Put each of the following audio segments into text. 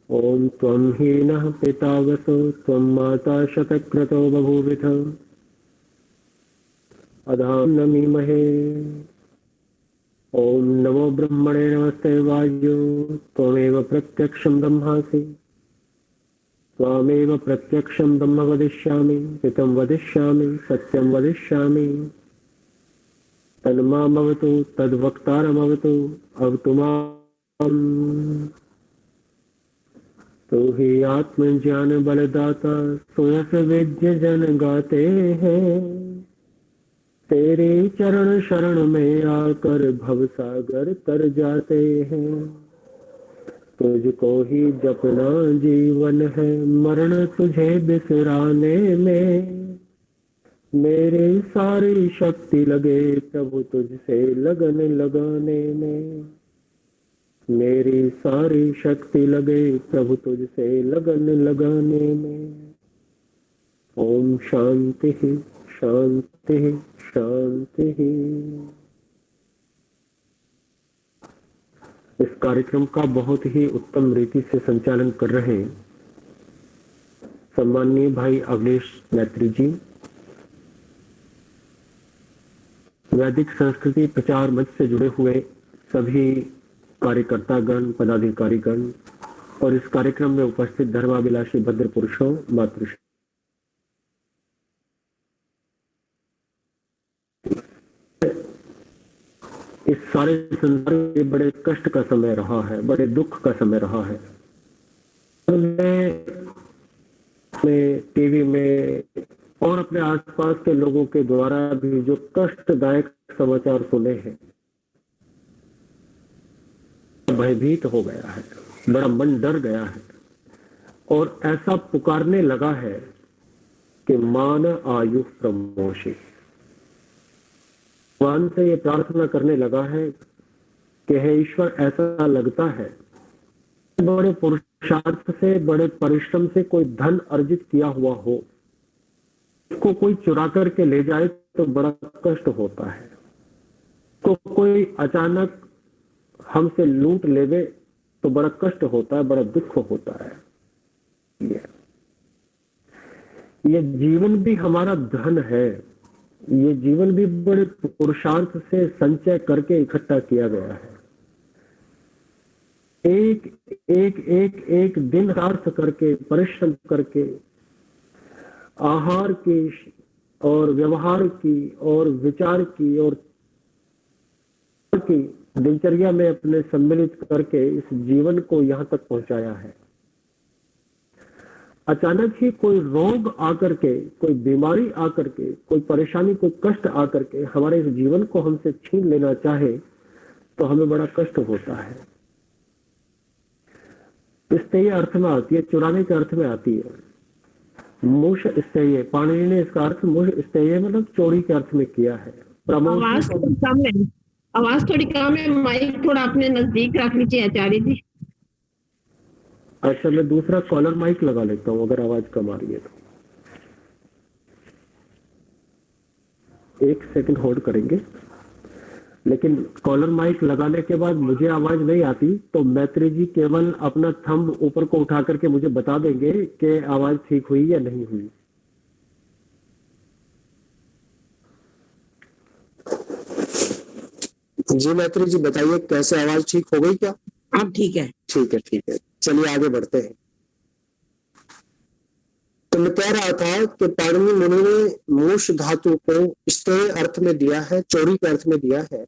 ओम त्वं हीनः पितावसो त्वं माता शतक्रतो बभूविथ अधां नमीमहे। ओम नमो ब्रह्मणे नमस्ते वायो त्वमेव प्रत्यक्षं ब्रह्मासि त्वामेव प्रत्यक्षं ब्रह्म वदिष्यामि हितं वदिष्यामि सत्यं वदिष्यामि तन्मामवतु तद्वक्तारमवतु अवतु माम्। तू ही आत्मज्ञान बलदाता सुयस विद्य जन गाते हैं तेरे चरण शरण में आकर भवसागर तर जाते हैं। तुझको ही जपना जीवन है मरण तुझे बिसराने में मेरी सारी शक्ति लगे प्रभु तुझसे लगन लगाने में मेरी सारी शक्ति लगे प्रभु तुझसे लगन लगाने में। ओम शांति शांति शांति। इस कार्यक्रम का बहुत ही उत्तम रीति से संचालन कर रहे सम्माननीय भाई अवलेश मैत्री जी, वैदिक संस्कृति प्रचार मंच से जुड़े हुए सभी कार्यकर्तागण पदाधिकारीगण और इस कार्यक्रम में उपस्थित धर्माभिलाषी भद्र पुरुषों मातृ इस सारे संसार के बड़े कष्ट का समय रहा है, बड़े दुख का समय रहा है। में टीवी में और अपने आसपास के लोगों के द्वारा भी जो कष्टदायक समाचार सुने हैं, भयभीत हो गया है, बड़ा मन डर गया है और ऐसा पुकारने लगा है कि मान आयु प्रमोशी। भगवान से ये प्रार्थना करने लगा है कि हे ईश्वर, ऐसा लगता है बड़े पुरुषार्थ से बड़े परिश्रम से कोई धन अर्जित किया हुआ हो, उसको कोई चुरा करके ले जाए तो बड़ा कष्ट होता है, तो कोई अचानक हमसे लूट लेवे तो बड़ा कष्ट होता है, बड़ा दुख होता है। ये जीवन भी हमारा धन है, ये जीवन भी बड़े पुरुषार्थ से संचय करके इकट्ठा किया गया है। एक एक एक एक दिन अर्थ करके परिश्रम करके आहार की और व्यवहार की और विचार की और की दिनचर्या में अपने सम्मिलित करके इस जीवन को यहां तक पहुंचाया है। अचानक ही कोई रोग आकर के, कोई बीमारी आकर के, कोई परेशानी, कोई कष्ट आकर के हमारे इस जीवन को हमसे छीन लेना चाहे तो हमें बड़ा कष्ट होता है। स्तेय अर्थ में आती है, चुराने के अर्थ में आती है। मुष स्तेय, पाणिनि ने इसका अर्थ मुष स्तेय मतलब चोरी के अर्थ में किया है। आवाज थोड़ी कम है, माइक थोड़ा अपने नजदीक रख लीजिए आचार्य जी। अच्छा, मैं दूसरा कॉलर माइक लगा लेता हूँ अगर आवाज कम आ रही है तो। एक सेकंड होल्ड करेंगे, लेकिन कॉलर माइक लगाने के बाद मुझे आवाज नहीं आती तो मैत्री जी केवल अपना थंब ऊपर को उठा करके मुझे बता देंगे कि आवाज ठीक हुई या नहीं हुई। जी मैत्री जी बताइए, कैसे आवाज ठीक हो गई क्या? अब ठीक है। ठीक है, ठीक है, चलिए आगे बढ़ते हैं। तो मैं कह रहा था कि पाणिनि मुनि ने मूष धातु को स्तेय अर्थ में दिया है, चोरी के अर्थ में दिया है,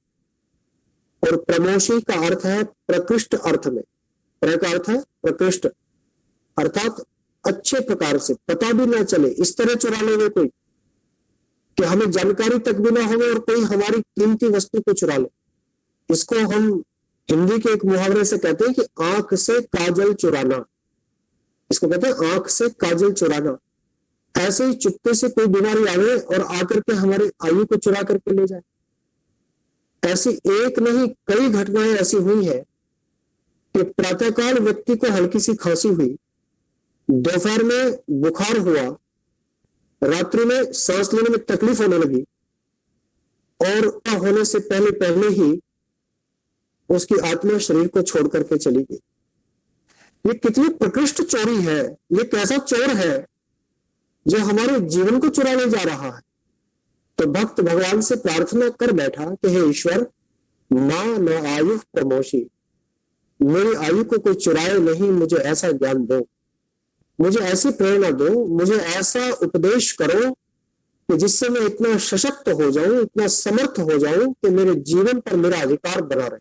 और प्रमोशी का अर्थ है प्रकृष्ट अर्थ में। प्र का अर्थ है प्रकृष्ट, अर्थात अच्छे प्रकार से, पता भी ना चले, इस तरह चुरा लेंगे कोई कि हमें जानकारी तक भी ना हो और कोई हमारी कीमती वस्तु को चुरा ले। इसको हम हिंदी के एक मुहावरे से कहते हैं कि आंख से काजल चुराना। इसको कहते हैं आंख से काजल चुराना। ऐसे ही चुपके से कोई बीमारी आवे और आकर के हमारे आयु को चुरा करके ले जाए। ऐसी एक नहीं कई घटनाएं ऐसी हुई है कि प्रातःकाल व्यक्ति को हल्की सी खांसी हुई, दोपहर में बुखार हुआ, रात्रि में सांस लेने में तकलीफ होने लगी और होने से पहले पहले ही उसकी आत्मा शरीर को छोड़ करके चली गई। ये कितनी प्रकृष्ट चोरी है, ये कैसा चोर है जो हमारे जीवन को चुराने जा रहा है। तो भक्त भगवान से प्रार्थना कर बैठा कि हे ईश्वर, मां न आयु प्रमोशी, मेरी आयु को कोई चुराए नहीं, मुझे ऐसा ज्ञान दो, मुझे ऐसी प्रेरणा दो, मुझे ऐसा उपदेश करो कि जिससे मैं इतना सशक्त हो जाऊं, इतना समर्थ हो जाऊं कि मेरे जीवन पर मेरा अधिकार बना रहे,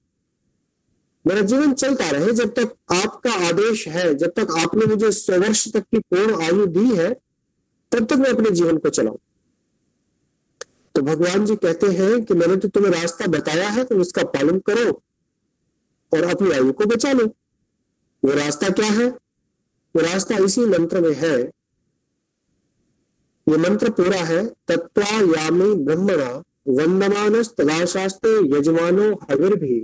मेरा जीवन चलता रहे। जब तक आपका आदेश है, जब तक आपने मुझे 100 वर्ष तक की पूर्ण आयु दी है, तब तक मैं अपने जीवन को चलाऊं। तो भगवान जी कहते हैं कि मैंने तो तुम्हें रास्ता बताया है, तुम इसका पालन करो और अपनी आयु को बचा लो। वो रास्ता क्या है? वो रास्ता इसी मंत्र में है। ये मंत्र पूरा है, तत्त्वायामि ब्रह्मणा वंदमानस तदाशास्ते यजमानो हविर्भि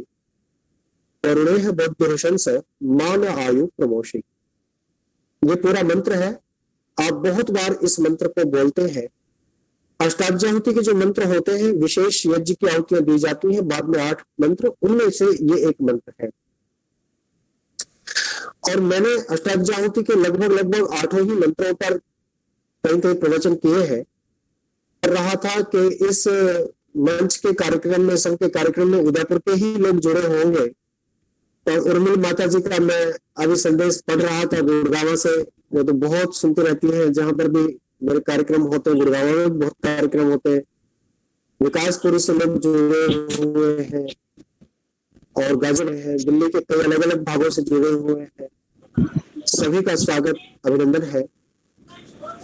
करुणेह बुद्धिर्शंस मान आयु प्रमोशी। ये पूरा मंत्र है। आप बहुत बार इस मंत्र को बोलते हैं। अष्टाध्याहुति के जो मंत्र होते हैं, विशेष यज्ञ की आहुतियां दी जाती हैं, बाद में 8 मंत्र, उनमें से ये एक मंत्र है। और मैंने अष्टाध्याहुति के लगभग 8 ही मंत्रों पर कई प्रवचन किए हैं। कर रहा था कि इस मंच के कार्यक्रम में, संघ के कार्यक्रम में उदयपुर के ही लोग जुड़े होंगे। और उर्मिल माता जी का मैं अभी संदेश पढ़ रहा था गुड़गांव से, वो तो बहुत सुनती रहती है। जहां पर भी मेरे कार्यक्रम होते हैं, गुड़गांव में बहुत कार्यक्रम होते हैं, विकासपुरी से लोग जुड़े हुए हैं और गाजर है, दिल्ली के कई अलग अलग भागों से जुड़े हुए हैं। सभी का स्वागत, अभिनंदन है।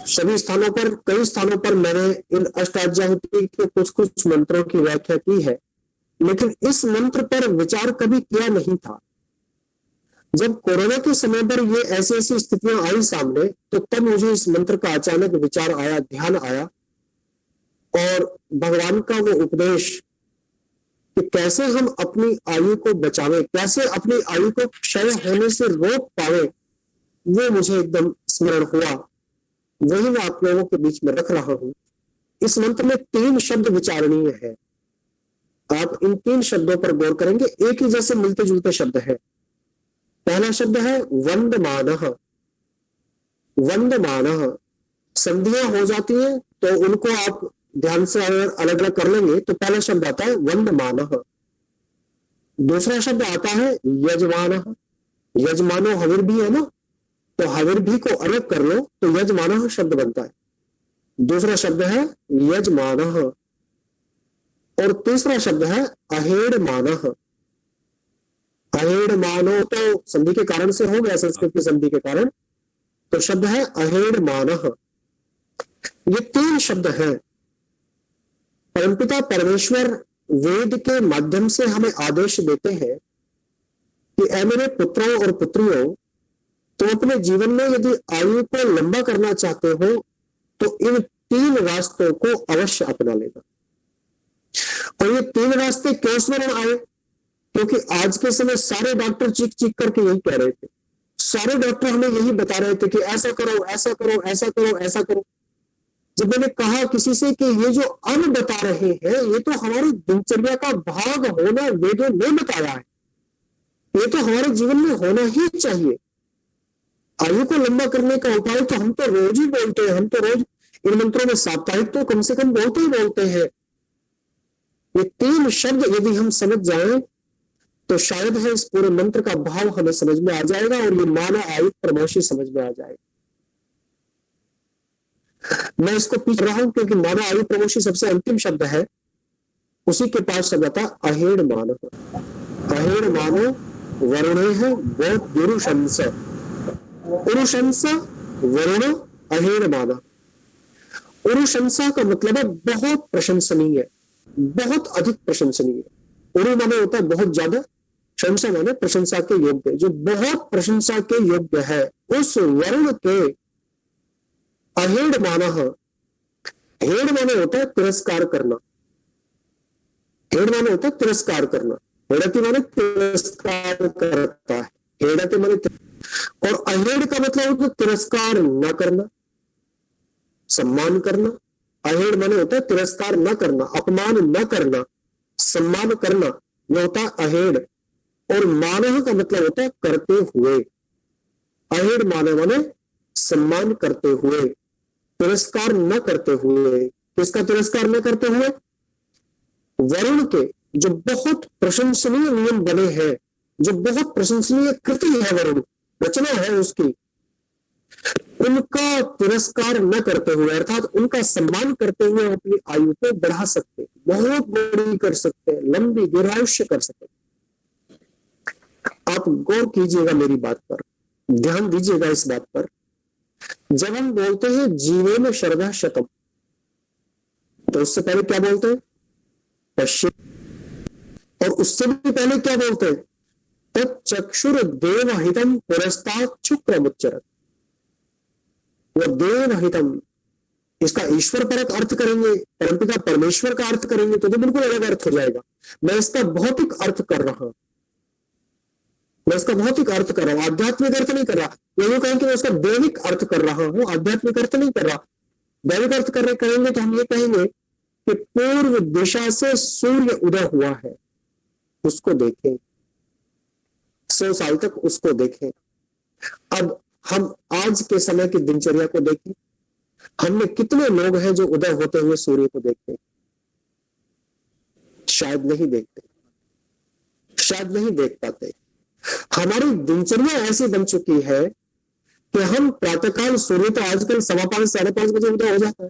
सभी स्थानों पर, कई स्थानों पर मैंने इन अष्टाध्याहुति के कुछ मंत्रों की व्याख्या की है, लेकिन इस मंत्र पर विचार कभी किया नहीं था। जब कोरोना के समय पर ये ऐसी स्थितियां आई सामने, तो तब मुझे इस मंत्र का अचानक विचार आया, ध्यान आया, और भगवान का वो उपदेश कि कैसे हम अपनी आयु को बचावे, कैसे अपनी आयु को क्षय होने से रोक पावे, वो मुझे एकदम स्मरण हुआ। वही मैं आप लोगों के बीच में रख रहा हूं। इस मंत्र में 3 शब्द विचारणीय है। आप इन 3 शब्दों पर गौर करेंगे, एक ही जैसे मिलते जुलते शब्द है। पहला शब्द है वंदमानः। वंदमानः संधियां हो जाती हैं, तो उनको आप ध्यान से अगर अलग अलग कर लेंगे तो पहला शब्द आता है वंदमानः। दूसरा शब्द आता है यजमानः। यजमानो हविर भी है ना, तो हविर भी को अलग कर लो तो यजमानः शब्द बनता है। दूसरा शब्द है यजमानः। और तीसरा शब्द है अहेडमानः। अहेडमानो तो संधि के कारण से हो गया, संस्कृत की संधि के कारण, तो शब्द है अहेडमानः। ये 3 शब्द हैं। परमपिता परमेश्वर वेद के माध्यम से हमें आदेश देते हैं कि ऐ मेरे पुत्रों और पुत्रियों, तुम अपने जीवन में यदि आयु को लंबा करना चाहते हो तो इन 3 रास्तों को अवश्य अपना लेना। और ये 3 रास्ते क्यों स्मरण आए? क्योंकि आज के समय सारे डॉक्टर चीख चीख करके यही कह रहे थे, सारे डॉक्टर हमें यही बता रहे थे कि ऐसा करो, ऐसा करो, ऐसा करो, ऐसा करो। जब मैंने कहा किसी से कि ये जो अब बता रहे हैं, ये तो हमारी दिनचर्या का भाग होना वेदों ने बताया है, ये तो हमारे जीवन में होना ही चाहिए। आयु को लंबा करने का उपाय तो हम तो रोज ही बोलते हैं, हम तो रोज इन मंत्रों में साप्ताहिक तो कम से कम बोलते ही बोलते हैं। ये 3 शब्द यदि हम समझ जाएं तो शायद है इस पूरे मंत्र का भाव हमें समझ में आ जाएगा और ये माना आयु प्रमोशी समझ में आ जाएगा। मैं इसको पीछ रहा हूं क्योंकि माना आयु प्रमोशी सबसे अंतिम शब्द है। उसी के पास शब्द आता अहेड मानो। अहेड मानो वरुणे है वो गुरुशंस। उरुशंस वरुण अहेड माना। उरुशंसा का मतलब है बहुत प्रशंसनीय, बहुत अधिक प्रशंसनीय। उरु माने होता है बहुत ज्यादा, शंसा माने प्रशंसा के योग्य, जो बहुत प्रशंसा के योग्य है, उस वरुण के अहेड माना। हेड माने होता है तिरस्कार करना। हेड माने होता है तिरस्कार करना। हेडति माने तिरस्कार करता है, हेडति माने और अहेड का मतलब होता है तिरस्कार न करना, सम्मान करना। अहेड माने होता है तिरस्कार न करना, अपमान न करना, सम्मान करना, यह होता है अहेड। और मानह का मतलब होता है करते हुए। अहेड़ माने सम्मान करते हुए, तिरस्कार न करते हुए। किसका तिरस्कार न करते हुए? वरुण के जो बहुत प्रशंसनीय नियम बने हैं, जो बहुत प्रशंसनीय कृति है, वरुण रचना है उसकी, उनका तिरस्कार न करते हुए, अर्थात उनका सम्मान करते हुए अपनी आयु को बढ़ा सकते, बहुत बड़ी कर सकते, लंबी दीर्घायुष्य कर सकते। आप गौर कीजिएगा मेरी बात पर, ध्यान दीजिएगा इस बात पर। जब हम बोलते हैं जीवेन शरदः शतम, तो उससे पहले क्या बोलते हैं? पश्चिम। और उससे भी पहले क्या बोलते हैं? तच्चक्षुर देवहितम पुरस्तात् शुक्रमुच्चरत्। वो देवहितम, इसका ईश्वर परक अर्थ करेंगे, परंपिता परमेश्वर का अर्थ करेंगे तो बिल्कुल अलग अर्थ हो जाएगा। मैं इसका भौतिक अर्थ कर रहा हूं, मैं इसका भौतिक अर्थ कर रहा हूं, आध्यात्मिक अर्थ नहीं कर रहा। ये कहें कि मैं उसका दैविक अर्थ कर रहा हूं, आध्यात्मिक अर्थ नहीं कर रहा। दैविक अर्थ करेंगे तो हम ये कहेंगे कि पूर्व दिशा से सूर्य उदय हुआ है, उसको देखें, 100 साल तक उसको देखें। अब हम आज के समय की दिनचर्या को देखें, हमने कितने लोग हैं जो उदय होते हुए सूर्य को देखते हैं? शायद नहीं देखते, शायद नहीं देख पाते। हमारी दिनचर्या ऐसी बन चुकी है कि हम प्रातःकाल, सूर्य तो आजकल 5:15 5:30 बजे उदय हो जाता है,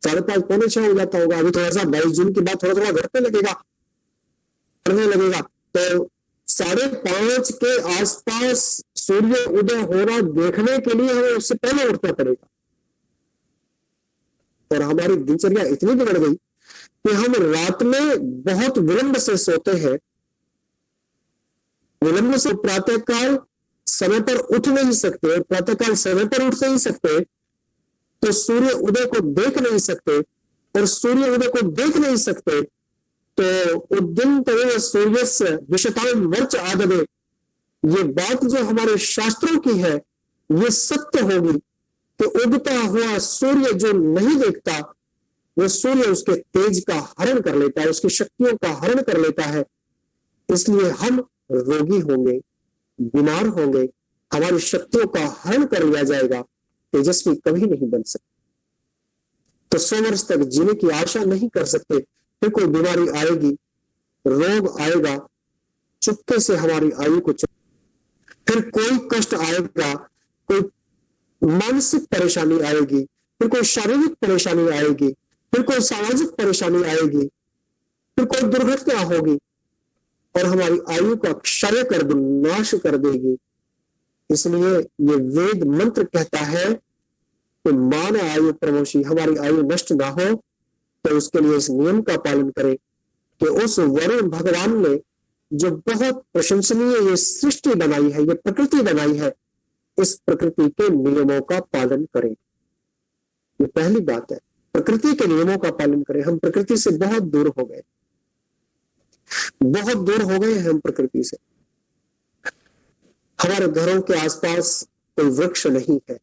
5:30 पौने 6 हो जाता होगा। अभी थोड़ा सा 22 जून के बाद थोड़ा थोड़ा घटने लगेगा, तो 5:30 के आसपास सूर्य उदय होना देखने के लिए हमें उससे पहले उठना पड़ेगा। और हमारी दिनचर्या इतनी बिगड़ गई कि हम रात में बहुत विलंब से सोते हैं, विलंब से प्रातःकाल समय पर उठ नहीं सकते, और प्रातःकाल समय पर उठ नहीं सकते तो सूर्य उदय को देख नहीं सकते, और सूर्य उदय को देख नहीं सकते तो उद्दिन तवे सूर्यस्य विशताम वर्च आदवे, ये बात जो हमारे शास्त्रों की है ये सत्य होगी कि उगता हुआ सूर्य जो नहीं देखता, वो सूर्य उसके तेज का हरण कर लेता है, उसकी शक्तियों का हरण कर लेता है। इसलिए हम रोगी होंगे, बीमार होंगे, हमारी शक्तियों का हरण कर लिया जाएगा, तेजस्वी कभी नहीं बन सकते। तो 100 वर्ष तक जीने की आशा नहीं कर सकते। फिर कोई बीमारी आएगी, रोग आएगा, चुपके से हमारी आयु को फिर कोई कष्ट आएगा, कोई मानसिक परेशानी आएगी, फिर कोई शारीरिक परेशानी आएगी, फिर कोई सामाजिक परेशानी आएगी, फिर कोई दुर्घटना होगी और हमारी आयु का क्षय कर दे, नाश कर देगी। इसलिए ये वेद मंत्र कहता है कि मान आयु प्रमोशी, हमारी आयु नष्ट ना हो, तो उसके लिए इस नियम का पालन करें कि उस वरुण भगवान ने जो बहुत प्रशंसनीय ये सृष्टि बनाई है, ये प्रकृति बनाई है, इस प्रकृति के नियमों का पालन करें। ये पहली बात है, प्रकृति के नियमों का पालन करें। हम प्रकृति से बहुत दूर हो गए, बहुत दूर हो गए हैं हम प्रकृति से। हमारे घरों के आसपास कोई वृक्ष नहीं है,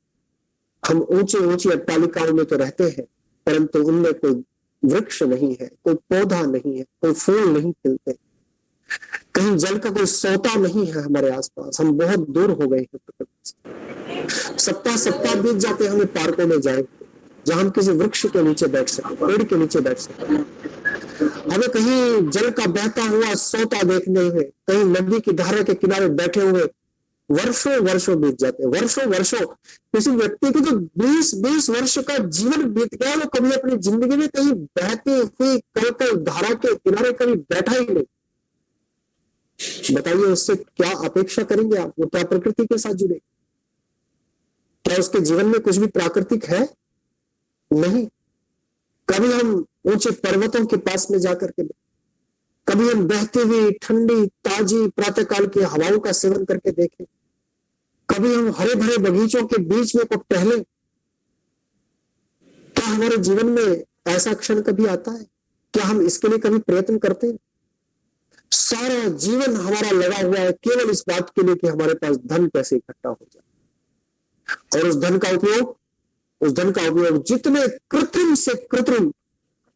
हम ऊंची ऊंची अट्टालिकाओं में तो रहते हैं, परंतु उनमें कोई वृक्ष नहीं है, कोई पौधा नहीं है, कोई फूल नहीं खिलते, कहीं जल का कोई सोता नहीं है हमारे आसपास। हम बहुत दूर हो गए हैं प्रकृति से। सप्ताह बीत जाते, हमें पार्कों में जाए जहां हम किसी वृक्ष के नीचे बैठ सके, पेड़ के नीचे बैठ सके, हमें कहीं जल का बहता हुआ सोता देखने हुए, कहीं नदी की धारा के किनारे बैठे हुए वर्षों वर्षों बीत जाते हैं, वर्षों वर्षों। किसी व्यक्ति की तो 20-20 वर्ष का जीवन बीत गया, वो कभी अपनी जिंदगी में कहीं बहती हुई कल धारा के किनारे कभी बैठा ही नहीं। बताइए उससे क्या अपेक्षा करेंगे आप? वो क्या प्रकृति के साथ जुड़े? क्या उसके जीवन में कुछ भी प्राकृतिक है? नहीं। कभी हम ऊंचे पर्वतों के पास में जाकर के, कभी हम बहती हुई ठंडी ताजी प्रातःकाल की हवाओं का सेवन करके देखें, कभी हम हरे भरे बगीचों के बीच में को टहले। क्या हमारे जीवन में ऐसा क्षण कभी आता है? क्या हम इसके लिए कभी प्रयत्न करते हैं? सारा जीवन हमारा लगा हुआ है केवल इस बात के लिए कि हमारे पास धन कैसे इकट्ठा हो जाए, और उस धन का उपयोग जितने कृत्रिम से कृत्रिम,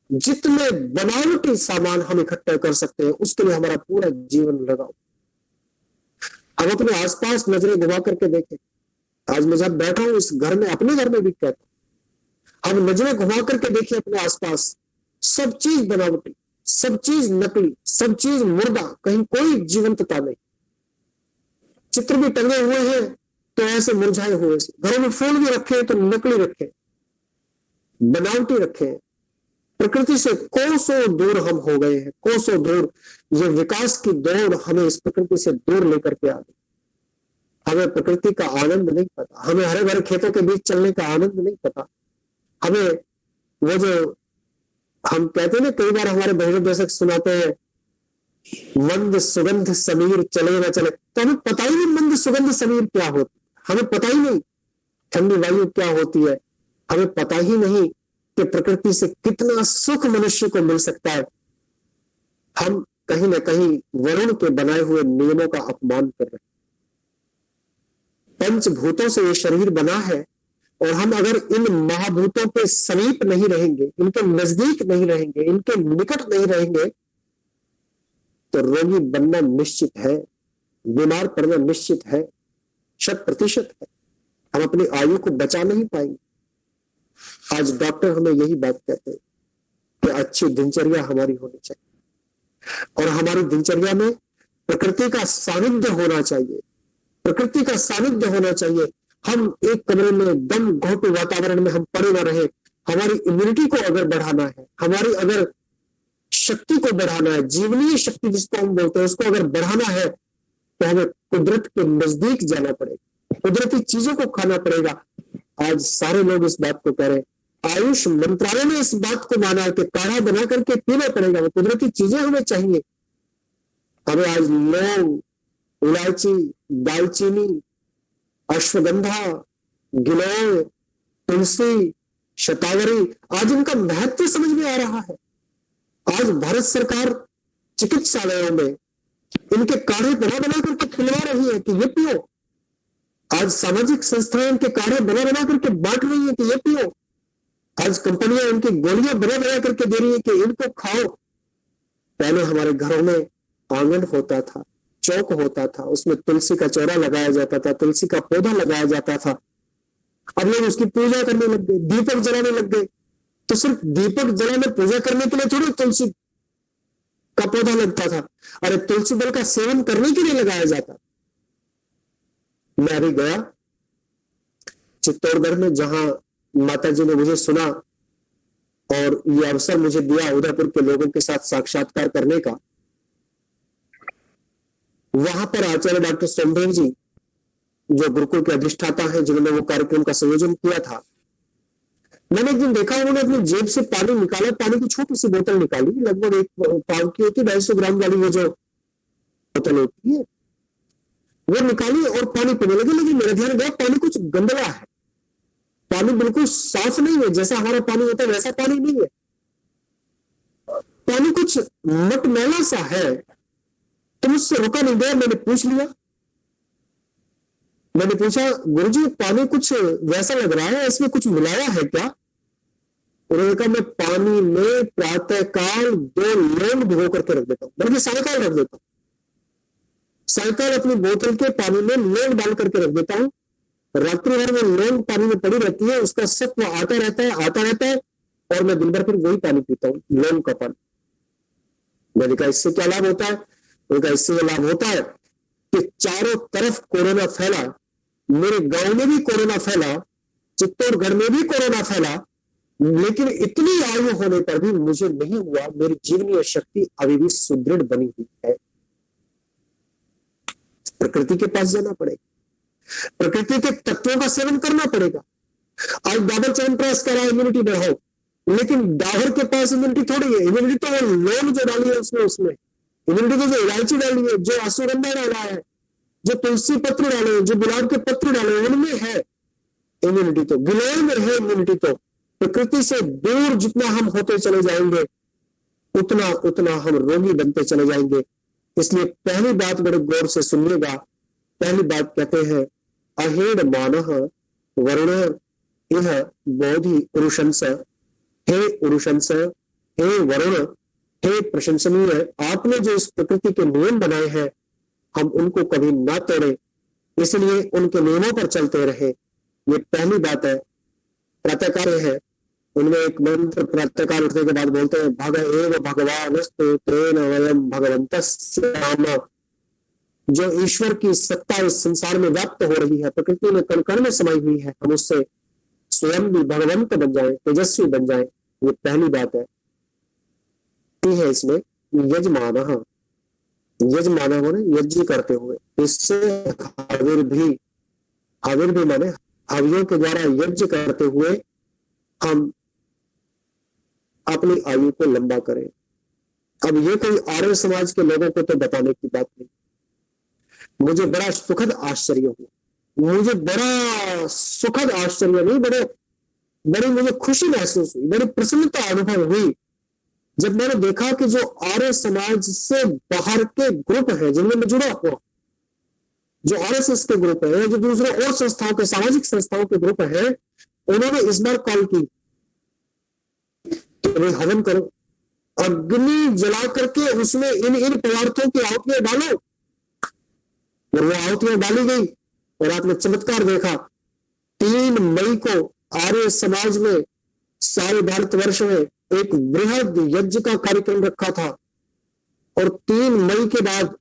जितने बनावटी सामान हम इकट्ठा कर सकते हैं, उसके लिए हमारा पूरा जीवन लगा। हम अपने आसपास नजरें घुमा करके देखें, आज मैं जब बैठा हूं इस घर में, अपने घर में भी कहता हूं, हम नजरें घुमा करके देखिए अपने आसपास, सब चीज बनावटी, सब चीज नकली, सब चीज मुर्दा, कहीं कोई जीवंतता नहीं। चित्र भी टंगे हुए हैं तो ऐसे मुरझाए हुए से, घरों में फूल भी रखे तो नकली रखे, बनावटी रखे। प्रकृति से कोसों दूर हम हो गए हैं, कोसों दूर। ये विकास की दौड़ हमें इस प्रकृति से दूर लेकर के आ गई। हमें प्रकृति का आनंद नहीं पता, हमें हरे भरे खेतों के बीच चलने का आनंद नहीं पता, हमें वो जो हम कहते हैं ना, कई बार हमारे बहुनिर्देशक सुनाते हैं, मंद सुगंध समीर चले ना चले, तो हमें पता ही नहीं मंद सुगंध समीर क्या होती है, हमें पता ही नहीं ठंडी वायु क्या होती है, हमें पता ही नहीं कि प्रकृति से कितना सुख मनुष्य को मिल सकता है। हम कहीं ना कहीं वरुण के बनाए हुए नियमों का अपमान कर रहे हैं। पंचभूतों से ये शरीर बना है, और हम अगर इन महाभूतों के समीप नहीं रहेंगे, इनके नजदीक नहीं रहेंगे, इनके निकट नहीं रहेंगे, तो रोगी बनना निश्चित है, बीमार पड़ना निश्चित है, 100% है। हम अपनी आयु को बचा नहीं पाएंगे। आज डॉक्टर हमें यही बात कहते हैं कि अच्छी दिनचर्या हमारी होनी चाहिए, और हमारी दिनचर्या में प्रकृति का सानिध्य होना चाहिए, प्रकृति का सानिध्य होना चाहिए। हम एक कमरे में दम घोटू वातावरण में हम पड़े ना रहे। हमारी इम्यूनिटी को अगर बढ़ाना है, हमारी अगर शक्ति को बढ़ाना है, जीवनीय शक्ति जिसको हम बोलते हैं, उसको अगर बढ़ाना है, तो हमें कुदरत के नजदीक जाना पड़ेगा, कुदरती चीजों को खाना पड़ेगा। आज सारे लोग इस बात को कह रहे हैं, आयुष मंत्रालय ने इस बात को माना है कि काढ़ा बना करके पीना पड़ेगा, वो कुदरती चीजें हमें चाहिए। हमें आज लौंग, इलायची, दालचीनी, अश्वगंधा, गिलोय, तुलसी, शतावरी, आज इनका महत्व समझ में आ रहा है। आज भारत सरकार चिकित्सालयों में इनके काढ़े बना बना करके पिलवा रही है कि ये पियो। आज सामाजिक संस्थाएं इनके काढ़े बना बना करके बांट रही है कि ये पियो। आज कंपनियां इनकी गोलियां बना बना करके दे रही है कि इनको खाओ। पहले हमारे घरों में आंगन होता था, चौक होता था, उसमें तुलसी का चौरा लगाया जाता था, तुलसी का पौधा लगाया जाता था। अब लोग उसकी पूजा करने लग गए, दीपक जलाने लग गए। तो सिर्फ दीपक जलाने पूजा करने के लिए थोड़ी तुलसी का पौधा लगता था, अरे तुलसी दल का सेवन करने के लिए लगाया जाता। मैं अभी गया चित्तौड़गढ़ में, जहां माता जी ने मुझे सुना और ये अवसर मुझे दिया उदयपुर के लोगों के साथ साक्षात्कार करने का। वहां पर आचार्य डॉक्टर सोमदेव जी, जो गुरुकुल के अधिष्ठाता हैं, जिन्होंने वो कार्यक्रम का संयोजन किया था, मैंने एक दिन देखा उन्होंने अपनी जेब से पानी निकाला, पानी की छोटी सी बोतल निकाली, लगभग 1 पाव की होती, 250 ग्राम वाली वो जो बोतल होती है, वो निकाली और पानी पीने लगी। लेकिन मेरा ध्यान गया पानी कुछ गंदला है, पानी बिल्कुल साफ नहीं है, जैसा हमारा पानी होता है वैसा पानी नहीं है, पानी कुछ मटमैला सा है। तो मुझसे रुका नहीं गया, मैंने पूछ लिया, मैंने पूछा गुरुजी पानी कुछ वैसा लग रहा है, इसमें कुछ मिलाया है क्या? उन्होंने कहा मैं पानी में प्रातः काल 2 लौंग भिगो करके रख देता हूं, बल्कि सायकाल रख देता हूं, सायकाल अपनी बोतल के पानी में लौंग डाल करके रख देता हूं। रात्रि भर में लौंग पानी में पड़ी रहती है, उसका सत्व आता रहता है, और मैं दिन भर फिर वही पानी पीता हूं, लौंग का पानी। मैंने कहा इससे क्या लाभ होता है? उन्होंने कहा इससे लाभ होता है कि चारों तरफ कोरोना फैला, मेरे गांव में भी कोरोना फैला, चित्तौड़गढ़ में भी कोरोना फैला, लेकिन इतनी आयु होने पर भी मुझे नहीं हुआ। मेरी जीवनीय शक्ति अभी भी सुदृढ़ बनी हुई है। प्रकृति के पास जाना पड़ेगा, प्रकृति के तत्वों का सेवन करना पड़ेगा। आज डाबर च्यवनप्राश कह रहा है इम्यूनिटी बढ़ाओ, लेकिन डाबर के पास इम्यूनिटी थोड़ी है। इम्यूनिटी तो वो लौंग जो डाली है उसमें इम्यूनिटी तो जो इलायची डाली है, जो अश्वगंधा डाला है, जो तुलसी पत्र डाले, जो गुलाब के पत्र डाले, उनमें है इम्यूनिटी। तो गिलोय में है इम्यूनिटी। तो प्रकृति से दूर जितना हम होते चले जाएंगे, उतना उतना हम रोगी बनते चले जाएंगे। इसलिए पहली बात बड़े गौर से सुनिएगा। पहली बात कहते हैं अहेड मानः वरुण यह बोधि उरुशंस। हे उरुशंस, हे वरुण, हे प्रशंसनीय, आपने जो इस प्रकृति के नियम बनाए हैं हम उनको कभी ना तोड़े, इसलिए उनके नियमों पर चलते रहे। ये पहली बात है। प्रातःकाल है, उनमें एक मंत्र प्रातःकाल उठने के बाद बोलते हैं, भग एव भगवानस्तु तेन वयम भगवन्तस्याम। जो ईश्वर की सत्ता इस संसार में व्याप्त हो रही है, प्रकृति में कण कण में समाई हुई है, हम उससे स्वयं भी भगवंत बन जाए, तेजस्वी बन जाए। ये पहली बात है इसमें यजमान, यजमान माने यज्ञ करते हुए, इससे हविर भी माने हवियों के द्वारा यज्ञ करते हुए हम अपनी आयु को लंबा करें। अब ये कोई आर्य समाज के लोगों को तो बताने की बात नहीं। मुझे बड़ा सुखद आश्चर्य हुआ, मुझे बड़ा सुखद आश्चर्य नहीं, बड़ी मुझे खुशी महसूस हुई, बड़ी प्रसन्नता अनुभव हुई जब मैंने देखा कि जो आर्य समाज से बाहर के ग्रुप है जिनमें मैं जुड़ा हुआ, जो आरएसएस के ग्रुप है, जो दूसरे और संस्थाओं के, सामाजिक संस्थाओं के ग्रुप है, उन्होंने इस बार कॉल की कि भाई हवन करो, अग्नि जला करके उसमें इन पदार्थों की आहुतियां डालो। और वो आहुतियां डाली गई और आपने चमत्कार देखा। 3 मई को आर्य समाज में सारे भारतवर्ष में एक बृहद यज्ञ का कार्यक्रम रखा था और 3 मई के बाद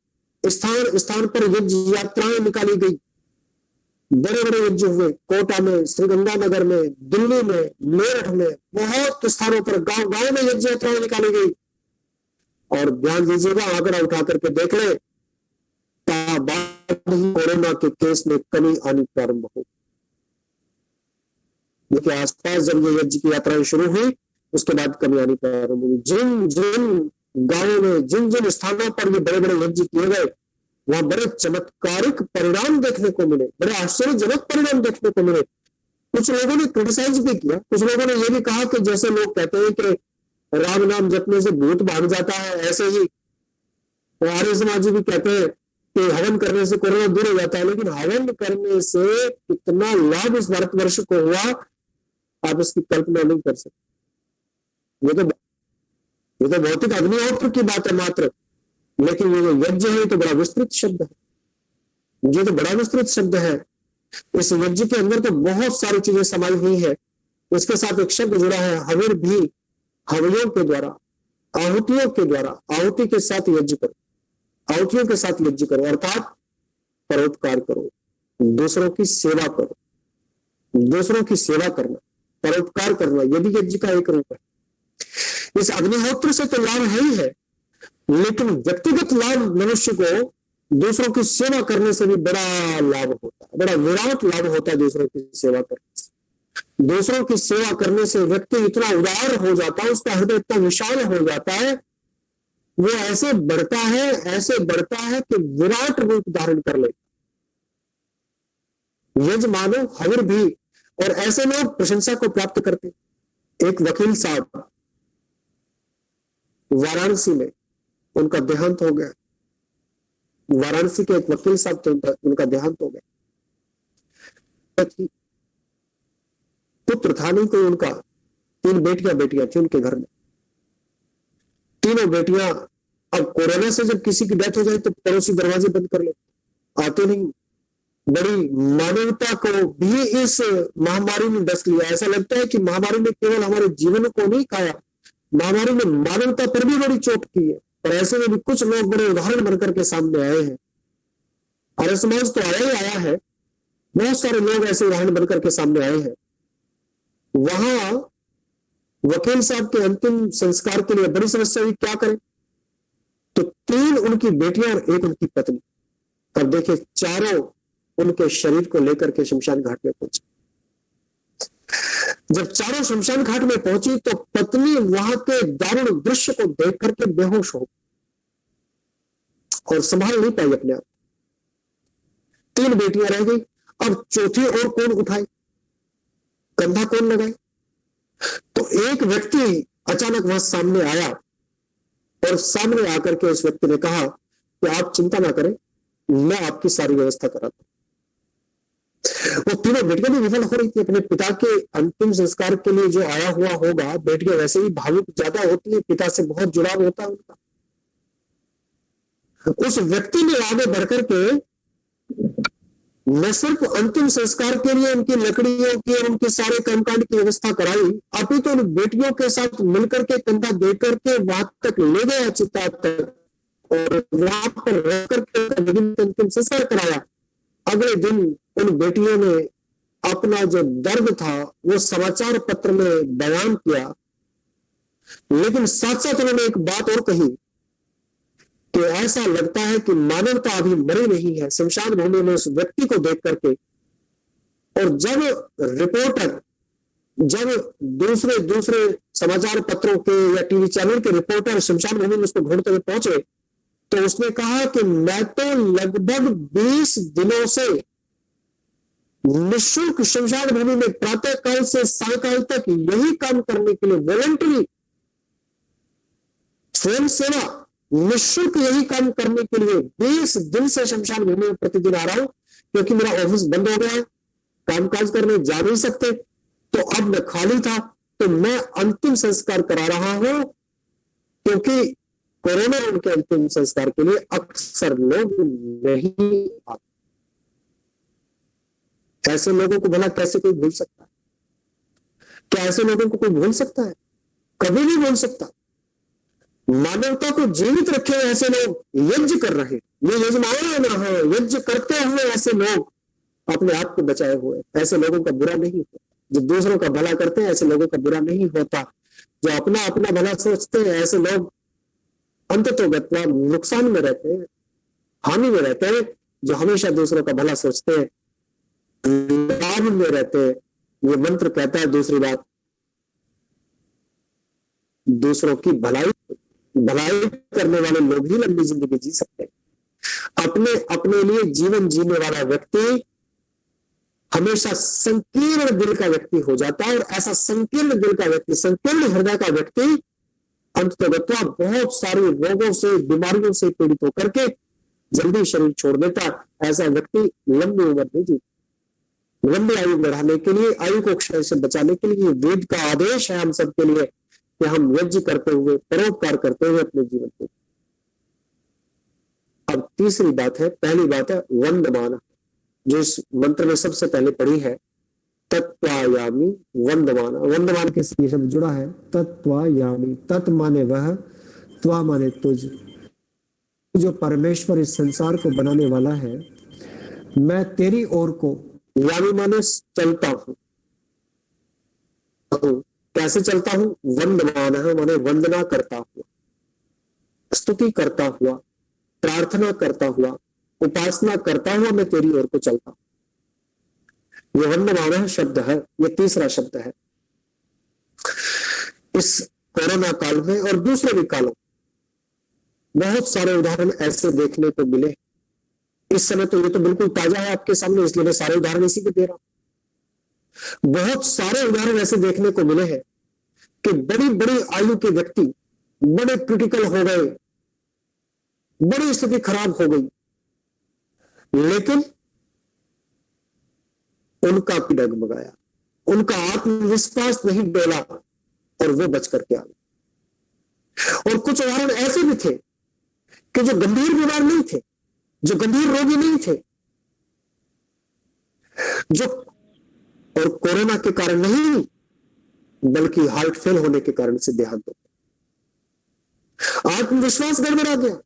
स्थान स्थान पर यज्ञ यात्राएं निकाली गई। बड़े बड़े यज्ञ हुए, कोटा में, श्रीगंगानगर में, दिल्ली में, मेरठ में, बहुत स्थानों पर गांव गांव में यज्ञ यात्राएं निकाली गई। और ध्यान दीजिएगा, आंकड़ा उठा करके देख ले, कोरोना के केस में कमी आनी प्रारंभ हो। देखिए आसपास जब ये यज्ञ की यात्राएं शुरू हुई, उसके बाद कमी आनी प्रारंभ हुई। जिन जिन गांवों में, जिन जिन स्थानों पर ये बड़े बड़े यज्ञ किए गए, वहां बड़े चमत्कारिक परिणाम देखने को मिले, बड़े आश्चर्यजनक परिणाम देखने को मिले। कुछ लोगों ने क्रिटिसाइज भी किया, कुछ लोगों ने ये भी कहा कि जैसे लोग कहते हैं कि राम नाम जपने से भूत भाग जाता है, ऐसे ही आर्य समाजी भी कहते हैं कि हवन करने से कोरोना दूर हो जाता है। लेकिन हवन करने से कितना लाभ इस भारतवर्ष को हुआ, आप इसकी कल्पना नहीं कर सकते। ये तो भौतिक अग्निहोत्र की बात है मात्र, लेकिन ये जो यज्ञ है तो बड़ा विस्तृत शब्द है, ये तो बड़ा विस्तृत शब्द है। इस यज्ञ के अंदर तो बहुत सारी चीजें समाई हुई है। इसके साथ एक शब्द जुड़ा है हविर भी, हवियों के द्वारा, आहुतियों के द्वारा, आहुति के साथ यज्ञ करो, आहुतियों के साथ यज्ञ करो, अर्थात परोपकार करो, दूसरों की सेवा करो। दूसरों की सेवा करना, परोपकार करना, यदि यज्ञ का एक रूप है। इस अग्निहोत्र से तो लाभ है ही है, लेकिन व्यक्तिगत लाभ मनुष्य को दूसरों की सेवा करने से भी बड़ा लाभ होता है, बड़ा विराट लाभ होता है दूसरों की सेवा करने से। दूसरों की सेवा करने से व्यक्ति इतना उदार हो जाता है, उसका हृदय इतना विशाल हो जाता है, वो ऐसे बढ़ता है कि विराट रूप धारण कर लेता। यजमानो हविर भी, और ऐसे लोग प्रशंसा को प्राप्त करते। एक वकील साहब वाराणसी में, उनका देहांत हो गया। वाराणसी के एक वकील साहब थे, उनका देहांत हो गया। पुत्र था नहीं कोई उनका, 3 बेटियां थी उनके घर में। तीनों बेटियां, अब कोरोना से जब किसी की डेथ हो जाए तो पड़ोसी दरवाजे बंद कर लेते, आते नहीं। बड़ी मानवता को भी इस महामारी ने डस लिया। ऐसा लगता है कि महामारी ने केवल हमारे जीवन को नहीं खाया, महामारी ने मानवता पर भी बड़ी चोट की है। पर ऐसे में भी कुछ लोग बड़े उदाहरण बनकर के सामने आए हैं। आर्य समाज तो आया ही आया है, बहुत सारे लोग ऐसे उदाहरण बनकर के सामने आए हैं। वहां वकील साहब के अंतिम संस्कार के लिए बड़ी समस्या हुई, क्या करें? तो 3 उनकी बेटियां और 1 उनकी पत्नी। अब देखिए, चारों उनके शरीर को लेकर के शमशान घाट में पहुंची। जब चारों शमशान घाट में पहुंची तो पत्नी वहां के दारुण दृश्य को देख करके बेहोश हो और संभाल नहीं पाई अपने आप। 3 बेटियां रह गई। अब चौथी और कौन उठाए, कंधा कौन लगाए? तो एक व्यक्ति अचानक वहां सामने आया और सामने आकर के उस व्यक्ति ने कहा कि आप चिंता ना करें, मैं आपकी सारी व्यवस्था कराता हूं। वो तीनों बेटियां भी विफल हो रही थी अपने पिता के अंतिम संस्कार के लिए। जो आया हुआ होगा, बेटियां वैसे ही भावुक ज्यादा होती है, पिता से बहुत जुड़ाव होता है उनका। उस व्यक्ति ने आगे बढ़कर के न सिर्फ अंतिम संस्कार के लिए उनकी लकड़ियों की और उनके सारे कर्मकांड की व्यवस्था कराई, अपितु तो उन बेटियों के साथ मिलकर के कंधा देकर के वहां तक ले गया चिता तक और वहां पर रह करके अंतिम संस्कार कराया। अगले दिन उन बेटियों ने अपना जो दर्द था वो समाचार पत्र में बयान किया, लेकिन साथ साथ उन्होंने एक बात और कही कि ऐसा लगता है कि मानवता अभी मरी नहीं है। शमशान भूमि में उस व्यक्ति को देख करके, और जब रिपोर्टर, जब दूसरे दूसरे समाचार पत्रों के या टीवी चैनल के रिपोर्टर शमशान भूमि में उसको ढूंढते हुए पहुंचे, तो उसने कहा कि मैं तो लगभग 20 दिनों से निःशुल्क शमशान भूमि में प्रातःकाल से सायकाल तक यही काम करने के लिए वॉलंटरी स्वयं सेवा निःशुल्क यही काम करने के लिए 20 दिन से शमशान भूमि में प्रतिदिन आ रहा हूं, क्योंकि मेरा ऑफिस बंद हो गया है, कामकाज करने जा नहीं सकते, तो अब मैं खाली था तो मैं अंतिम संस्कार करा रहा हूं, क्योंकि कोरोना उनके अंतिम संस्कार के लिए अक्सर लोग नहीं आते। ऐसे लोगों को भला कैसे कोई भूल सकता है? क्या ऐसे लोगों को कोई भूल सकता है? कभी नहीं भूल सकता। मानवता को जीवित रखे हुए ऐसे लोग यज्ञ कर रहे, ये यजमान है, यज्ञ करते हुए ऐसे लोग अपने आप को बचाए हुए, ऐसे लोगों का बुरा नहीं होता। जो दूसरों का भला करते हैं ऐसे लोगों का बुरा नहीं होता। जो अपना अपना भला सोचते हैं ऐसे लोग अंततोगत्वा नुकसान में रहते हैं, हानि में रहते हैं। जो हमेशा दूसरों का भला सोचते हैं लाभ में रहते हैं। ये मंत्र कहता है दूसरी बात, दूसरों की भलाई करने वाले लोग ही लंबी जिंदगी जी सकते हैं। अपने अपने लिए जीवन जीने वाला व्यक्ति हमेशा संकीर्ण दिल का व्यक्ति हो जाता है, और ऐसा संकीर्ण दिल का व्यक्ति, संकीर्ण हृदय का व्यक्ति अंततः बहुत सारे रोगों से, बीमारियों से पीड़ित होकर के जल्दी शरीर छोड़ देता। ऐसा व्यक्ति लंबी उम्र नहीं जीता। लंबी आयु बढ़ाने के लिए, आयु को क्षय से बचाने के लिए वेद का आदेश है हम सबके लिए कि हम यज्ञ करते हुए, परोपकार करते हुए अपने जीवन को। अब तीसरी बात है, पहली बात है वंदमान, जो इस मंत्र में सबसे पहले पढ़ी है, तत्वायामी वंदमान। वंदमान के साथ शब्द जुड़ा है, तत्वायामी। तत् माने वह, त्वा माने तुझ, जो परमेश्वर इस संसार को बनाने वाला है, मैं तेरी ओर को, यानी माने चलता हूं। कैसे चलता हूं? वंदमान है माने वंदना करता हुआ, स्तुति करता हुआ, प्रार्थना करता हुआ, उपासना करता हुआ मैं तेरी ओर को चलता हूं। ये वंदमान शब्द है, ये तीसरा शब्द है। इस कोरोना काल में और दूसरे भी कालों बहुत सारे उदाहरण ऐसे देखने को मिले। इस समय तो ये तो बिल्कुल ताजा है आपके सामने, इसलिए मैं सारे उदाहरण इसी के दे रहा हूं। बहुत सारे उदाहरण ऐसे देखने को मिले हैं कि बड़ी बड़ी आयु के व्यक्ति बड़े क्रिटिकल हो गए, बड़ी स्थिति खराब हो गई, लेकिन उनका भी डगमगाया, उनका आत्मविश्वास नहीं डोला और वो बच करके आ गए। और कुछ उदाहरण ऐसे भी थे कि जो गंभीर बीमार नहीं थे, जो गंभीर रोगी नहीं थे, जो और कोरोना के कारण नहीं बल्कि हार्ट फेल होने के कारण से देहांत हो गया। आत्मविश्वास गड़बड़ा गया,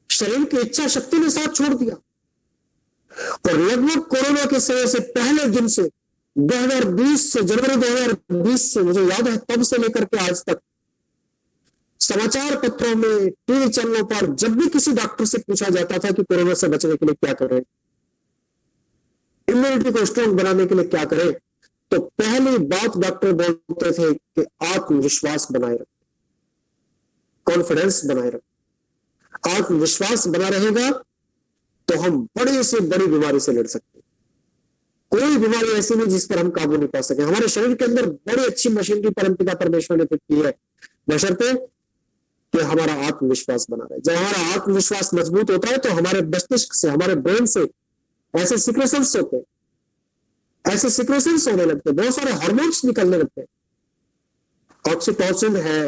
शरीर की इच्छा शक्ति ने साथ छोड़ दिया। और लगभग कोरोना के समय से पहले दिन से 2020 से, जनवरी 2020 से मुझे याद है, तब से लेकर के आज तक समाचार पत्रों में, टीवी चैनलों पर जब भी किसी डॉक्टर से पूछा जाता था कि कोरोना से बचने के लिए क्या करें, इम्यूनिटी को स्ट्रांग बनाने के लिए क्या करें, तो पहली बात डॉक्टर बोलते थे कि आत्मविश्वास बनाए रखें, कॉन्फिडेंस बनाए रखें। आत्मविश्वास बना रहेगा तो हम बड़ी से बड़ी बीमारी से लड़ सकते हैं। कोई बीमारी ऐसी नहीं जिस पर हम काबू नहीं पा सके। हमारे शरीर के अंदर बड़ी अच्छी मशीनरी परमपिता परमेश्वर ने फिट की है, बशर्ते कि हमारा आत्मविश्वास बना रहे। जब हमारा आत्मविश्वास मजबूत होता है तो हमारे मस्तिष्क से, हमारे ब्रेन से ऐसे सिक्रेशंस होते हैं, ऐसे सिक्रेशंस होने लगते हैं, बहुत सारे हार्मोन्स निकलने लगते हैं। ऑक्सीटोसिन है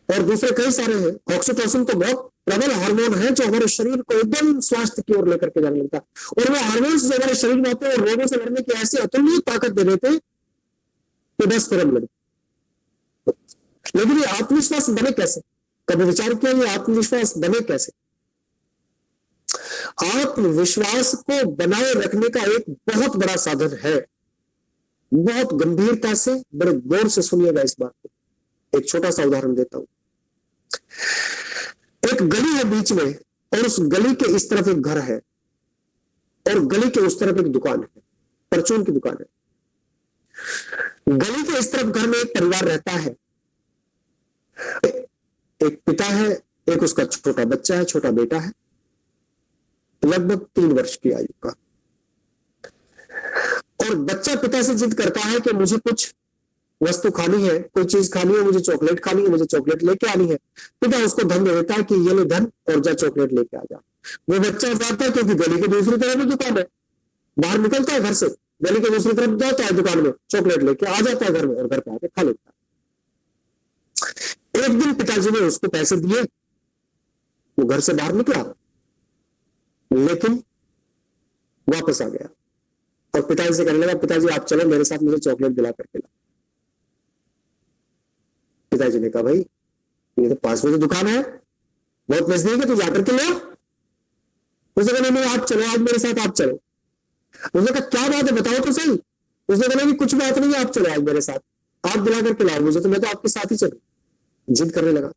और दूसरे कई सारे हैं। ऑक्सीटोसिन तो बहुत प्रबल हार्मोन है जो हमारे शरीर को एकदम स्वास्थ्य की ओर लेकर के जाने लगता है। और वो हार्मोन जो हमारे शरीर में आते हैं और रोगों से लड़ने की ऐसी अतुलनीय ताकत दे देते कि बस फिर हम लड़ते। लेकिन ये आत्मविश्वास बने कैसे? कभी विचार किया ये आत्मविश्वास बने कैसे? आत्मविश्वास को बनाए रखने का एक बहुत बड़ा साधन है। बहुत गंभीरता से, बड़े गौर से सुनिएगा इस बात को। एक छोटा सा उदाहरण देता हूं। एक गली है बीच में और उस गली के इस तरफ एक घर है और गली के उस तरफ एक दुकान है, परचून की दुकान है। गली के इस तरफ घर में एक परिवार रहता है, एक पिता है, एक उसका छोटा बच्चा है, छोटा बेटा है, लगभग 3 वर्ष की आयु का। और बच्चा पिता से जिद करता है कि मुझे कुछ वस्तु खानी है, कोई चीज खानी है, मुझे चॉकलेट खानी है, मुझे चॉकलेट लेके आनी है। पिता उसको धन दे देता है कि ये ले धन और जा चॉकलेट लेके आ जा। वो बच्चा जाता है क्योंकि गली के दूसरी तरफ भी दुकान है, बाहर निकलता है घर से, गली के दूसरी तरफ जाता है दुकान में, चॉकलेट लेके आ जाता है घर में और घर पे आके खा लेता है। एक दिन पिताजी ने उसको पैसे दिए, वो घर से बाहर निकला लेकिन वापस आ गया और पिताजी से कहने लगा, पिताजी आप चलो मेरे साथ, मुझे चॉकलेट दिला करके ला। पिताजी ने कहा, भाई ये तो पास में तो दुकान है, बहुत नजदीक है, तू जाकर के ले। उसने कहा नहीं आप चलो, आज मेरे साथ आप चलो। उसने कहा क्या बात है बताओ तो सही। उसने कहा नहीं कुछ बात नहीं है, आप चलो आज मेरे साथ, आप दिला करके लाओ मुझे, तो मैं तो आपके साथ ही चलू। जिद करने लगा।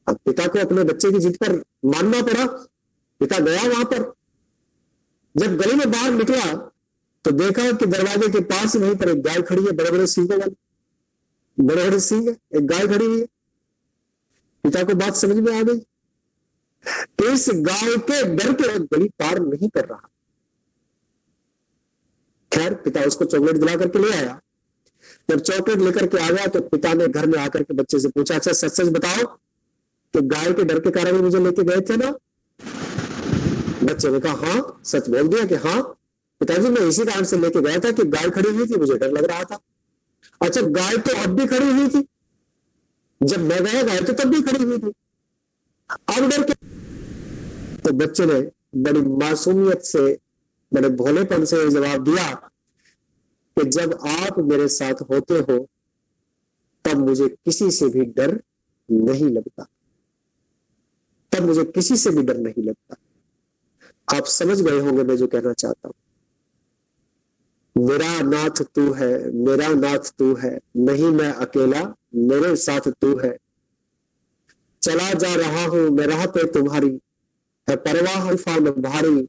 अब पिता को अपने बच्चे की जिद पर मानना पड़ा। पिता गया वहां पर। जब गली में बाहर निकला तो देखा कि दरवाजे के पास वहीं पर एक गाय खड़ी है, बड़े बड़े सींगों वाली, बड़े बड़े सींग है, एक गाय खड़ी हुई है। पिता को बात समझ में आ गई कि इस गाय के डर के गली पार नहीं कर रहा। खैर पिता उसको चॉकलेट दिला करके ले आया। जब चॉकलेट लेकर के आ गया तो पिता ने घर में आकर के बच्चे से पूछा, अच्छा सच सच बताओ कि गाय के डर के कारण मुझे लेके गए थे ना? बच्चे ने कहा हाँ, सच बोल दिया कि हाँ पिताजी मैं इसी कारण से लेके गया था कि गाय खड़ी हुई थी, मुझे डर लग रहा था। अच्छा गाय तो अब भी खड़ी हुई थी, जब मैं गया गाय तो तब भी खड़ी हुई थी, अब डर के? तो बच्चे ने बड़ी मासूमियत से, बड़े भोलेपन से जवाब दिया कि जब आप मेरे साथ होते हो तब मुझे किसी से भी डर नहीं लगता, तब मुझे किसी से भी डर नहीं लगता। आप समझ गए होंगे मैं जो कहना चाहता हूं। मेरा नाथ तू है, मेरा नाथ तू है, नहीं मैं अकेला, मेरे साथ तू है। चला जा रहा हूं मैं राह पे तुम्हारी, है परवाह उफान भारी।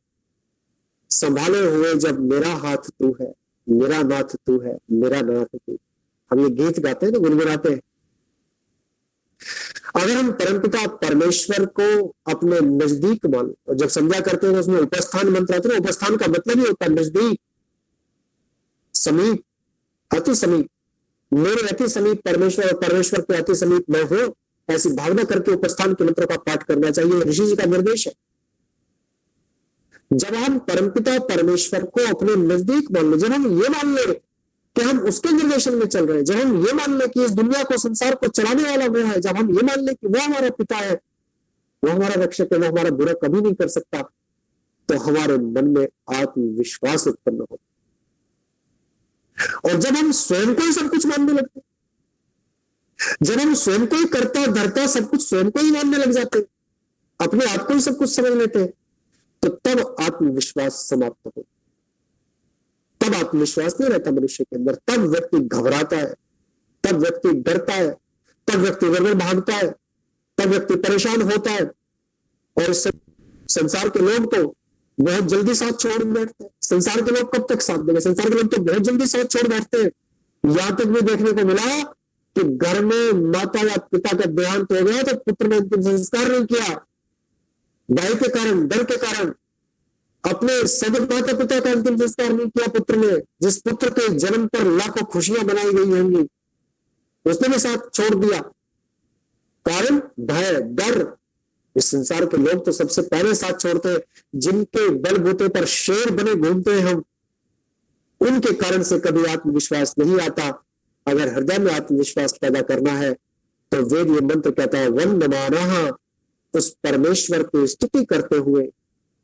संभाले हुए जब मेरा हाथ तू है, मेरा नाथ तू है, मेरा नाथ तू। हम ये गीत गाते हैं तो गुनगुनाते हैं। अगर हम परमपिता परमेश्वर को अपने नजदीक मान, और जब समझा करते हैं तो उसमें उपस्थान मंत्र आता है। उपस्थान का मतलब ही होता है नजदीक, समीप, अति समीप। मेरे अति समीप परमेश्वर और परमेश्वर के अति समीप मैं हूं, ऐसी भावना करके उपस्थान के मंत्र का पाठ करना चाहिए। ऋषि जी का निर्देश है। जब हम परमपिता परमेश्वर को अपने नजदीक मान ले, जब हम ये मान ले कि हम उसके निर्देशन में चल रहे हैं, जब हम ये मान ले कि इस दुनिया को, संसार को चलाने वाला वो है, जब हम ये मान ले कि वो हमारा पिता है, वो हमारा रक्षक है, वो हमारा बुरा कभी नहीं कर सकता, तो हमारे मन में आत्मविश्वास उत्पन्न होता। और जब हम स्वयं को ही सब कुछ मानने लगते, जब हम स्वयं को ही करता धरता सब कुछ स्वयं को ही मानने लग जाते, अपने आप को ही सब कुछ समझ लेते हैं, तो तब आत्मविश्वास समाप्त हो, तब आत्मविश्वास नहीं रहता मनुष्य के अंदर। तब व्यक्ति घबराता है, तब व्यक्ति डरता है, तब व्यक्ति इधर भागता है, तब व्यक्ति परेशान होता है। और संसार के लोग तो बहुत जल्दी साथ छोड़ बैठते हैं। संसार के लोग कब तक साथ देंगे? संसार के लोग तो बहुत जल्दी साथ छोड़ बैठते हैं। यहां तक भी देखने को मिला कि घर में माता या पिता का देहांत हो गया तो पुत्र ने अंतिम संस्कार नहीं किया, भय के कारण, डर के कारण। अपने सगे माता पिता का अंतिम संस्कार नहीं किया पुत्र ने, जिस पुत्र के जन्म पर लाखों खुशियां बनाई गई होंगी, उसने भी साथ छोड़ दिया। कारण भय, डर। इस संसार के लोग तो सबसे पहले साथ छोड़ते हैं, जिनके बलबूते पर शेर बने घूमते हैं हम, उनके कारण से कभी आत्मविश्वास नहीं आता। अगर हृदय में आत्मविश्वास पैदा करना है तो वेद ये मंत्र कहता है, वंदमानः उस परमेश्वर की स्तुति करते हुए,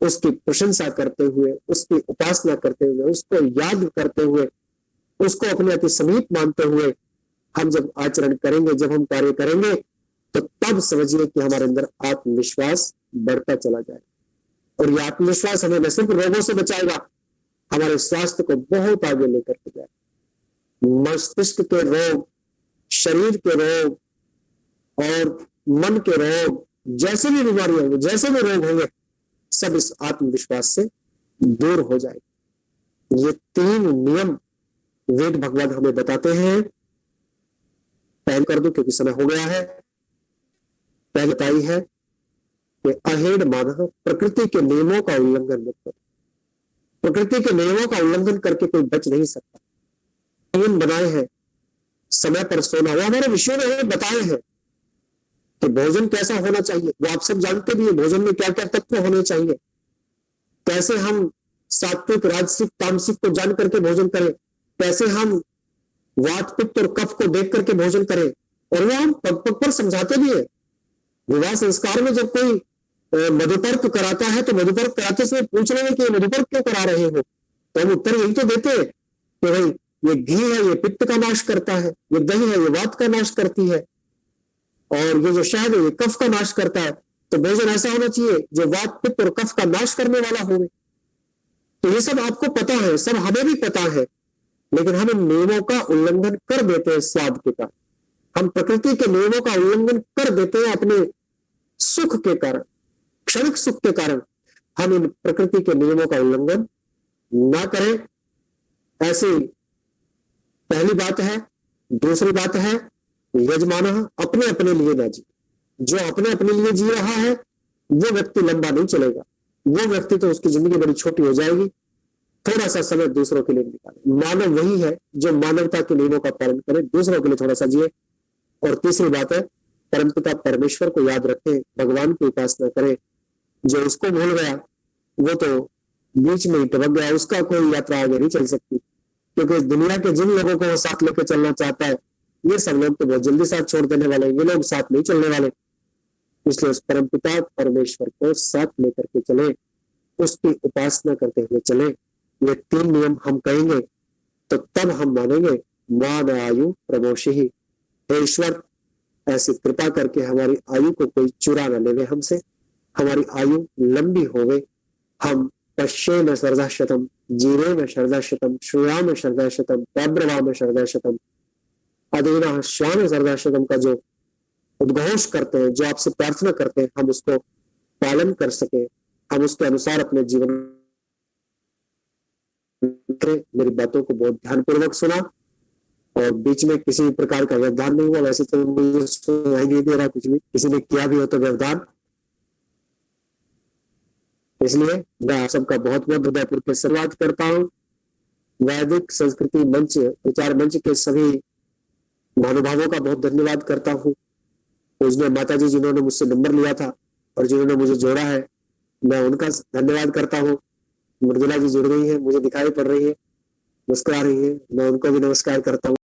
उसकी प्रशंसा करते हुए, उसकी उपासना करते हुए, उसको याद करते हुए, उसको अपने अति समीप मानते हुए हम जब आचरण करेंगे, जब हम कार्य करेंगे, तो तब समझिए कि हमारे अंदर आत्मविश्वास बढ़ता चला जाए। और ये आत्मविश्वास हमें न सिर्फ रोगों से बचाएगा, हमारे स्वास्थ्य को बहुत आगे लेकर के जाए। मस्तिष्क के रोग, शरीर के रोग और मन के रोग, जैसे भी बीमारी होंगे, जैसे भी रोग होंगे, सब इस आत्मविश्वास से दूर हो जाएगी। ये 3 नियम वेद भगवान हमें बताते हैं। पहल कर दो क्योंकि समय हो गया है। पहले बताई है कि अहेड मानव, प्रकृति के नियमों का उल्लंघन मत करो। प्रकृति के नियमों का उल्लंघन करके कोई बच नहीं सकता। नियम बनाए हैं, समय पर सोना, वो हमारे विषयों में हमें बताए हैं कि भोजन कैसा होना चाहिए। वो आप सब जानते भी है, भोजन में क्या क्या तत्व होने चाहिए, कैसे हम सात्विक, राजसिक, तामसिक को जान करके भोजन करें, कैसे हम वात, पित्त और कफ को देख करके भोजन करें। और वो हम पग पग पर समझाते भी है। विवाह संस्कार में जब कोई मधुपर्क कराता है तो मधुपर्क कराते समय पूछ रहे हैं कि मधुपर्क क्यों करा रहे हो, तो हम उत्तर यही तो देते हैं कि भाई ये घी है, ये पित्त का नाश करता है, ये दही है, ये वात का नाश करती है, और ये जो शहद है ये कफ का नाश करता है। तो भोजन ऐसा होना चाहिए जो वात, पित्त और कफ का नाश करने वाला हो। तो ये सब आपको पता है, सब हमें भी पता है, लेकिन हम इन नियमों का उल्लंघन कर देते हैं स्वाद के कारण। हम प्रकृति के नियमों का उल्लंघन कर देते हैं अपने सुख के कारण, क्षणिक सुख के कारण। हम इन प्रकृति के नियमों का उल्लंघन ना करें, ऐसी पहली बात है। दूसरी बात है, यजमान अपने अपने लिए ना जी। जो अपने अपने लिए जी रहा है वो व्यक्ति लंबा नहीं चलेगा, वो व्यक्ति तो उसकी जिंदगी बड़ी छोटी हो जाएगी। थोड़ा सा समय दूसरों के लिए निकाले। मानव वही है जो मानवता के नियमों का पालन करे, दूसरों के लिए थोड़ा सा जिए। और तीसरी बात है, परमपिता परमेश्वर को याद रखें, भगवान की उपासना करें। जो उसको भूल गया वो तो बीच में ही टपक गया, उसका कोई यात्रा आगे नहीं चल सकती, क्योंकि इस दुनिया के जिन लोगों को वो साथ लेकर चलना चाहता है, ये सब लोग तो बहुत जल्दी साथ छोड़ देने वाले, ये लोग साथ नहीं चलने वाले। इसलिए उस परमपिता परमेश्वर को साथ लेकर के चले, उसकी उपासना करते हुए चले। ये 3 नियम हम कहेंगे तो तब हम मानेंगे। मान आयु प्रमोशी ही, हे ईश्वर ऐसी कृपा करके हमारी आयु को कोई चुरा न लेवे हमसे, हमारी आयु लंबी होवे। हम पश्येम शरदाशतम, जीवेम शरदाशतम, श्रूयाम शरदाशतम, प्रब्रवाम शरदाशतम, अधीना श्याम शरदाशतम का जो उद्घोष करते हैं, जो आपसे प्रार्थना करते हैं, हम उसको पालन कर सके, हम उसके अनुसार अपने जीवन। मेरी बातों को बहुत ध्यानपूर्वक सुना और बीच में किसी प्रकार का व्यवधान नहीं हुआ। वैसे तो मुझे सुनाई नहीं दे रहा कुछ भी, किसी ने किया भी हो तो व्यवधान। इसलिए मैं आप सबका बहुत बहुत हृदयपूर्वक शुरुआत करता हूँ। वैदिक संस्कृति मंच, विचार मंच के सभी महानुभावों का बहुत धन्यवाद करता हूँ। उसमें माता जी जिन्होंने मुझसे नंबर लिया था और जिन्होंने मुझे जोड़ा है, मैं उनका धन्यवाद करता हूँ। मृदुला जी जुड़ गई है, मुझे दिखाई पड़ रही है, मुस्कुरा रही है, मैं उनको भी नमस्कार करता हूँ।